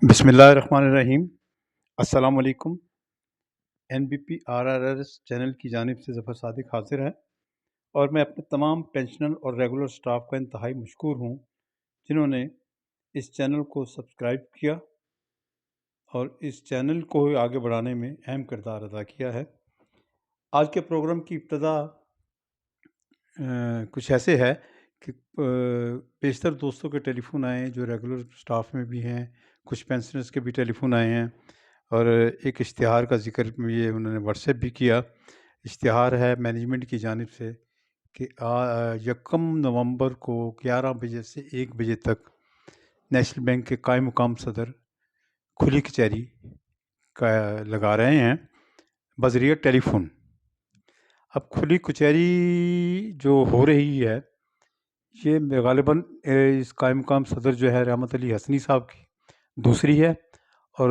बिस्मिल्लाहिर्रहमानिर्रहीम। अस्सलाम वालेकुम। एनबीपी आरआरएस चैनल की जानिब से ज़फ़र सादिक हाज़िर है और मैं अपने तमाम पेंशनर और रेगुलर स्टाफ का इंतहाई मशकूर हूँ जिन्होंने इस चैनल को सब्सक्राइब किया और इस चैनल को आगे बढ़ाने में अहम किरदार अदा किया है। आज के प्रोग्राम की इब्तिदा कुछ ऐसे है कि बेशतर दोस्तों के टेलीफ़ोन आए हैं जो रेगुलर स्टाफ में भी हैं, कुछ पेंशनर्स के भी टेलीफ़ोन आए हैं और एक इश्तिहार का ज़िक्र ये उन्होंने व्हाट्सएप भी किया। इश्तिहार है मैनेजमेंट की जानिब से कि 1 नवंबर को 11 बजे से 1 बजे तक नेशनल बैंक के कायम मुकाम सदर खुली कचहरी का लगा रहे हैं बज़रिया टेलीफ़ोन। अब खुली कचहरी जो हो रही है ये ग़ालिबन इस कायम मुकाम सदर जो है रहमत अली हसनी साहब की दूसरी है और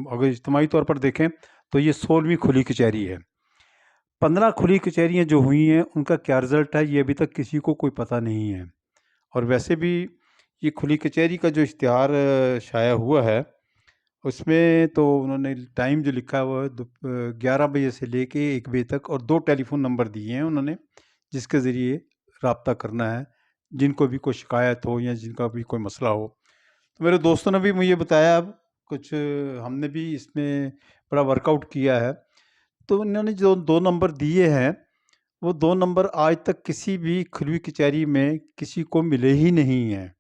अगर इज्तिमाई तौर पर देखें तो ये 16वीं खुली कचहरी है। 15 खुली कचहरियाँ जो हुई हैं उनका क्या रिज़ल्ट है ये अभी तक किसी को कोई पता नहीं है। और वैसे भी ये खुली कचहरी का जो इश्तिहार शाया हुआ है उसमें तो उन्होंने टाइम जो लिखा है वो 11 बजे से लेके 1 बजे तक और 2 टेलीफ़ोन नंबर दिए हैं उन्होंने जिसके ज़रिए रब्ता करना है जिनको भी कोई शिकायत हो या जिनका भी कोई मसला हो। तो मेरे दोस्तों ने भी मुझे बताया, अब कुछ हमने भी इसमें बड़ा वर्कआउट किया है। तो इन्होंने जो 2 नंबर दिए हैं वो 2 नंबर आज तक किसी भी खुली कचहरी में किसी को मिले ही नहीं हैं।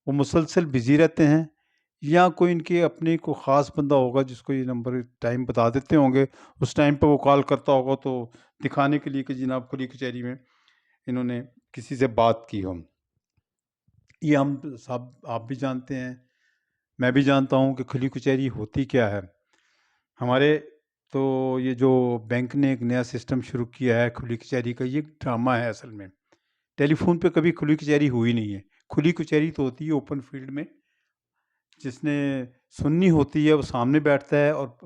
वो मुसलसल बिज़ी रहते हैं या कोई इनके अपने को ख़ास बंदा होगा जिसको ये नंबर टाइम बता देते होंगे, उस टाइम पे वो कॉल करता होगा तो दिखाने के लिए कि जनाब खुली कचहरी में इन्होंने किसी से बात की हो। ये हम सब आप भी जानते हैं, मैं भी जानता हूँ कि खुली कचहरी होती क्या है। हमारे तो ये जो बैंक ने एक नया सिस्टम शुरू किया है खुली कचहरी का, ये ड्रामा है असल में। टेलीफ़ोन पे कभी खुली कचहरी हुई नहीं है। खुली कचहरी तो होती है ओपन फील्ड में, जिसने सुननी होती है वो सामने बैठता है और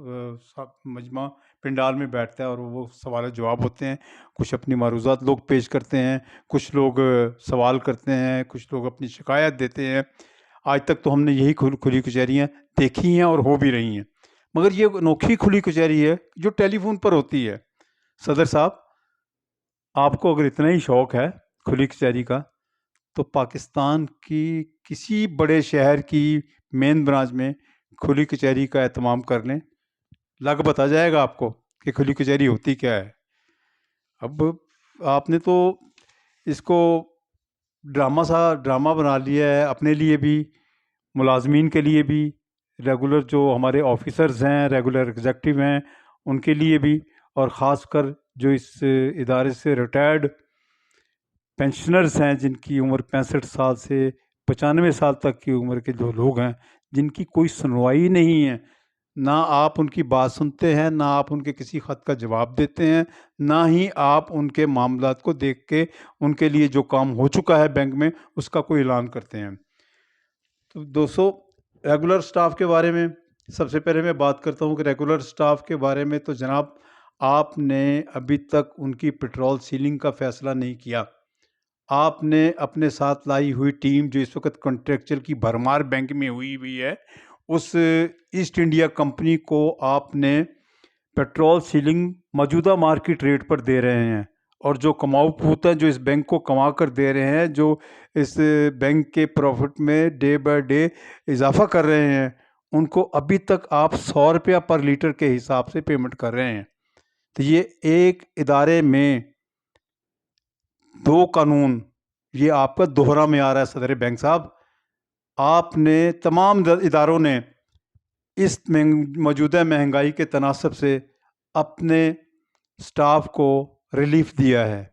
सब मजमा पंडाल में बैठता है और वो सवाल जवाब होते हैं। कुछ अपनी मारूज़ात लोग पेश करते हैं, कुछ लोग सवाल करते हैं, कुछ लोग अपनी शिकायत देते हैं। आज तक तो हमने यही खुली कचहरियाँ देखी हैं और हो भी रही हैं। मगर ये अनोखी खुली कचहरी है जो टेलीफ़ोन पर होती है। सदर साहब, आपको अगर इतना ही शौक़ है खुली कचहरी का तो पाकिस्तान की किसी बड़े शहर की मेन ब्रांच में खुली कचहरी का एहतमाम कर लें, लग बता जाएगा आपको कि खुली कचहरी होती क्या है। अब आपने तो इसको ड्रामा बना लिया है अपने लिए भी, मुलाजमीन के लिए भी, रेगुलर जो हमारे ऑफिसर्स हैं, रेगुलर एग्जेक्टिव हैं, उनके लिए भी, और ख़ासकर जो इस इदारे से रिटायर्ड पेंशनर्स हैं जिनकी उम्र 65 साल से 95 साल तक की उम्र के जो लोग हैं जिनकी कोई सुनवाई नहीं है। ना आप उनकी बात सुनते हैं, ना आप उनके किसी ख़त का जवाब देते हैं, ना ही आप उनके मामलात को देख के उनके लिए जो काम हो चुका है बैंक में उसका कोई ऐलान करते हैं। तो दोस्तों, रेगुलर स्टाफ के बारे में सबसे पहले मैं बात करता हूँ कि रेगुलर स्टाफ के बारे में तो जनाब आपने अभी तक उनकी पेट्रोल सीलिंग का फ़ैसला नहीं किया। आपने अपने साथ लाई हुई टीम जो इस वक्त कॉन्ट्रैक्चुअल की भरमार बैंक में हुई हुई है, उस ईस्ट इंडिया कंपनी को आपने पेट्रोल सीलिंग मौजूदा मार्केट रेट पर दे रहे हैं और जो कमाऊ पूत हैं जो इस बैंक को कमा कर दे रहे हैं, जो इस बैंक के प्रॉफिट में डे बाय डे इजाफा कर रहे हैं, उनको अभी तक आप 100 रुपया पर लीटर के हिसाब से पेमेंट कर रहे हैं। तो ये एक इदारे में 2 कानून, ये आपका दोहरा में आ रहा है सदर बैंक साहब। आपने तमाम इदारों ने इस मौजूदा महंगाई के तनासब से अपने स्टाफ को रिलीफ दिया है।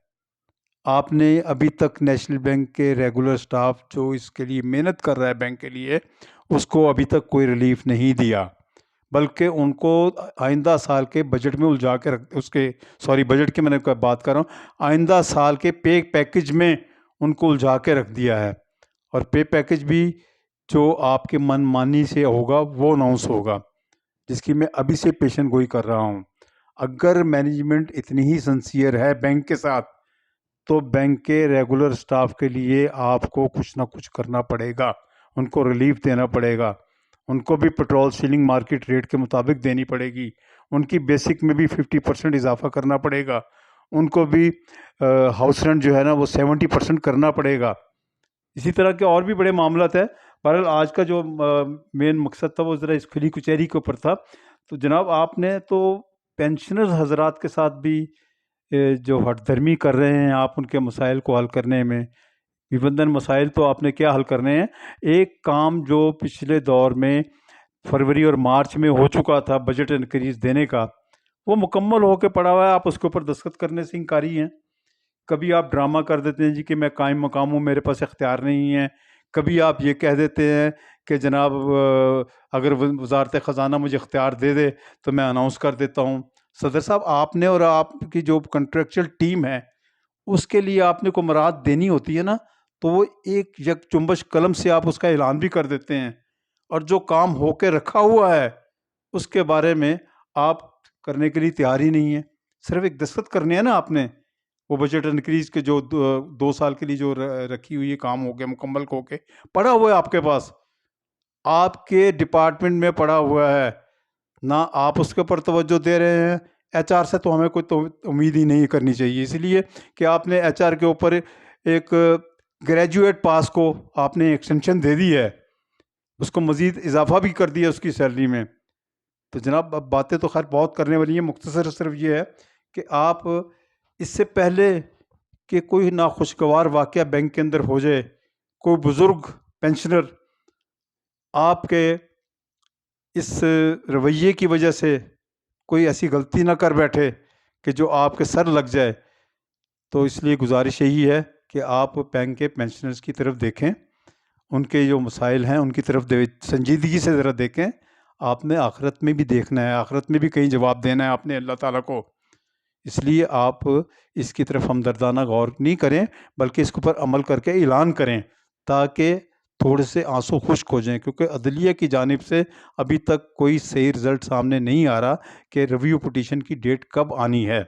आपने अभी तक नेशनल बैंक के रेगुलर स्टाफ जो इसके लिए मेहनत कर रहा है बैंक के लिए, उसको अभी तक कोई रिलीफ नहीं दिया, बल्कि उनको आइंदा साल के बजट में उलझा के रख बजट की मैंने बात कर रहा हूँ, आइंदा साल के पे पैकेज में उनको उलझा के रख दिया है। और पे पैकेज भी जो आपके मनमानी से होगा वो अनाउंस होगा, जिसकी मैं अभी से पेशन गोई कर रहा हूँ। अगर मैनेजमेंट इतनी ही सिंसियर है बैंक के साथ तो बैंक के रेगुलर स्टाफ के लिए आपको कुछ ना कुछ करना पड़ेगा। उनको रिलीफ देना पड़ेगा, उनको भी पेट्रोल सीलिंग मार्केट रेट के मुताबिक देनी पड़ेगी, उनकी बेसिक में भी 50% इजाफा करना पड़ेगा, उनको भी हाउस रेंट जो है ना वो 70% करना पड़ेगा। इसी तरह के और भी बड़े मामलात है। बहरहाल आज का जो मेन मकसद था वो ज़रा इस खुली कचहरी के ऊपर था। तो जनाब आपने तो पेंशनर्स हजरात के साथ भी जो हठधर्मी कर रहे हैं आप उनके मसाइल को हल करने में, विभिन्न मसाइल तो आपने क्या हल करने हैं। एक काम जो पिछले दौर में फरवरी और मार्च में हो चुका था बजट इंक्रीज देने का, वो मुकम्मल होकर पड़ा हुआ है, आप उसके ऊपर दस्तखत करने से इनकारी हैं। कभी आप ड्रामा कर देते हैं जी कि मैं कायम मकाम हूँ, मेरे पास इख्तियार नहीं है। कभी आप ये कह देते हैं कि जनाब अगर वजारत ख़जाना मुझे इख्तियार दे दे तो मैं अनाउंस कर देता हूँ। सदर साहब आपने और आपकी जो कंट्रेक्चुअल टीम है उसके लिए आपने को मराद देनी होती है ना, तो वो एक यक चुंबश कलम से आप उसका ऐलान भी कर देते हैं, और जो काम होके रखा हुआ है उसके बारे में आप करने के लिए तैयार ही नहीं है। सिर्फ एक दस्तखत करने हैं ना आपने, वो बजट इंक्रीज के जो 2 साल के लिए जो रखी हुई है काम हो गया मुकम्मल हो के पड़ा हुआ है आपके पास, आपके डिपार्टमेंट में पड़ा हुआ है ना, आप उसके ऊपर तवज्जो दे रहे हैं। एचआर से तो हमें कोई तो उम्मीद ही नहीं करनी चाहिए, इसलिए कि आपने एचआर के ऊपर एक ग्रेजुएट पास को आपने एक्सटेंशन दे दी है, उसको मज़ीद इजाफा भी कर दिया उसकी सैलरी में। तो जनाब अब बातें तो खैर बहुत करने वाली हैं, मुख्तसर सिर्फ ये है कि आप इससे पहले कि कोई नाखुशगवार वाक़या बैंक के अंदर हो जाए, कोई बुज़ुर्ग पेंशनर आपके इस रवैये की वजह से कोई ऐसी गलती ना कर बैठे कि जो आपके सर लग जाए, तो इसलिए गुजारिश यही है कि आप बैंक के पेंशनर्स की तरफ देखें, उनके जो मसाइल हैं उनकी तरफ संजीदगी से ज़रा देखें। आपने आखिरत में भी देखना है, आखिरत में भी कहीं जवाब देना है आपने अल्लाह ताला को। इसलिए आप इसकी तरफ हमदर्दाना गौर नहीं करें, बल्कि इसके ऊपर अमल करके ऐलान करें ताकि थोड़े से आंसू खुश्क हो जाएं, क्योंकि अदलिया की जानिब से अभी तक कोई सही रिज़ल्ट सामने नहीं आ रहा कि रिव्यू पिटीशन की डेट कब आनी है।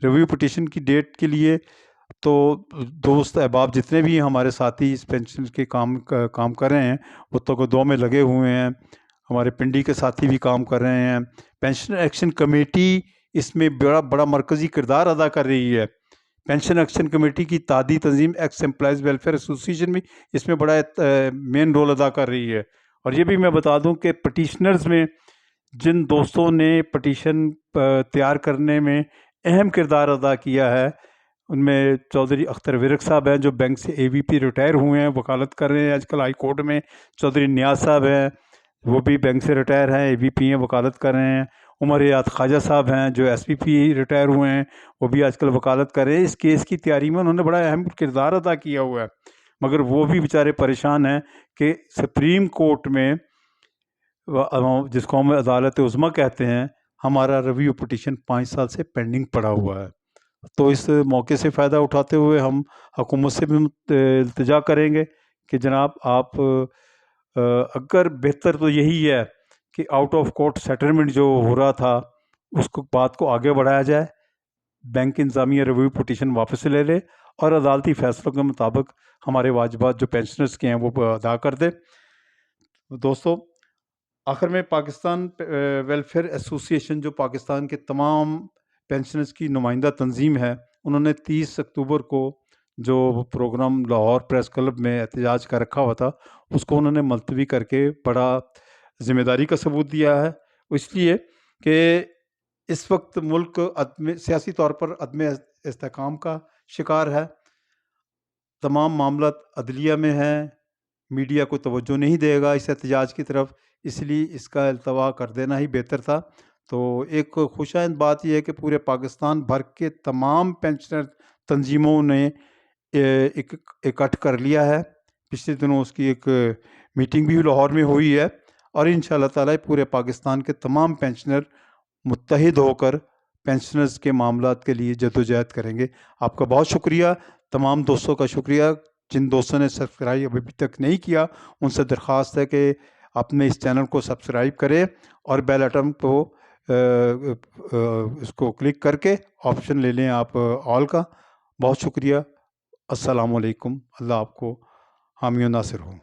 रिव्यू पिटीशन की डेट के लिए तो दोस्त अहबाब जितने भी हमारे साथी इस पेंशन के काम कर रहे हैं वो तो दो में लगे हुए हैं, हमारे पिंडी के साथी भी काम कर रहे हैं। पेंशन एक्शन कमेटी इसमें बड़ा बड़ा मरकज़ी किरदार अदा कर रही है। पेंशन एक्शन कमेटी की तादी तंजीम एक्स एम्प्लॉयज़ वेलफेयर एसोसिएशन भी इसमें बड़ा मेन रोल अदा कर रही है। और ये भी मैं बता दूं कि पटिशनर्स में जिन दोस्तों ने पटिशन तैयार करने में अहम किरदार अदा किया है, उनमें चौधरी अख्तर विरक साहब हैं जो बैंक से एवीपी रिटायर हुए हैं, वकालत कर रहे हैं आजकल हाई कोर्ट में। चौधरी नियाज साहब हैं, वो भी बैंक से रिटायर हैं, एवीपी हैं, वकालत कर रहे हैं। उमर याद ख्वाजा साहब हैं जो एसपीपी रिटायर हुए हैं, वो भी आजकल वकालत कर रहे हैं। इस केस की तैयारी में उन्होंने बड़ा अहम किरदार अदा किया हुआ है, मगर वो भी बेचारे परेशान हैं कि सुप्रीम कोर्ट में जिसको हम अदालत उज़्मा कहते हैं, हमारा रिव्यू पिटीशन 5 साल से पेंडिंग पड़ा हुआ है। तो इस मौके से फ़ायदा उठाते हुए हम हुकूमत से भी इल्तिजा करेंगे कि जनाब आप अगर बेहतर तो यही है कि आउट ऑफ कोर्ट सेटलमेंट जो हो रहा था उसको बात को आगे बढ़ाया जाए, बैंक इंतज़ामिया रिव्यू पिटीशन वापस ले ले और अदालती फ़ैसलों के मुताबिक हमारे वाजिबात जो पेंशनर्स के हैं वो अदा कर दे। दोस्तों, आखिर में पाकिस्तान वेलफेयर एसोसिएशन जो पाकिस्तान के तमाम पेंशनर्स की नुमाइंदा तंजीम है, उन्होंने 30 अक्टूबर को जो प्रोग्राम लाहौर प्रेस क्लब में एहतजाज का रखा हुआ था उसको उन्होंने मुलतवी करके बड़ा ज़िम्मेदारी का सबूत दिया है। इसलिए कि इस वक्त मुल्क सियासी तौर पर अदम इस्तेहकाम का शिकार है, तमाम मामला अदलिया में हैं, मीडिया को तवज्जो नहीं देगा इस एहतजाज की तरफ, इसलिए इसका अल्तवा कर देना ही बेहतर था। तो एक खुशाइंद बात यह है कि पूरे पाकिस्तान भर के तमाम पेंशनर तंजीमों ने इकट्ठ कर लिया है। पिछले दिनों उसकी एक मीटिंग भी लाहौर में हुई है और इंशाअल्लाह ताला पूरे पाकिस्तान के तमाम पेंशनर मुत्तहिद होकर पेंशनर्स के मामलात के लिए जद्दोजहद करेंगे। आपका बहुत शुक्रिया, तमाम दोस्तों का शुक्रिया। जिन दोस्तों ने सब्सक्राइब अभी तक नहीं किया उनसे दरख्वास्त है कि अपने इस चैनल को सब्सक्राइब करें और बेल आइकन को इसको क्लिक करके ऑप्शन ले लें आप ऑल का। बहुत शुक्रिया। अस्सलामु अलैकुम। अल्लाह आपको हामी नासिर हो।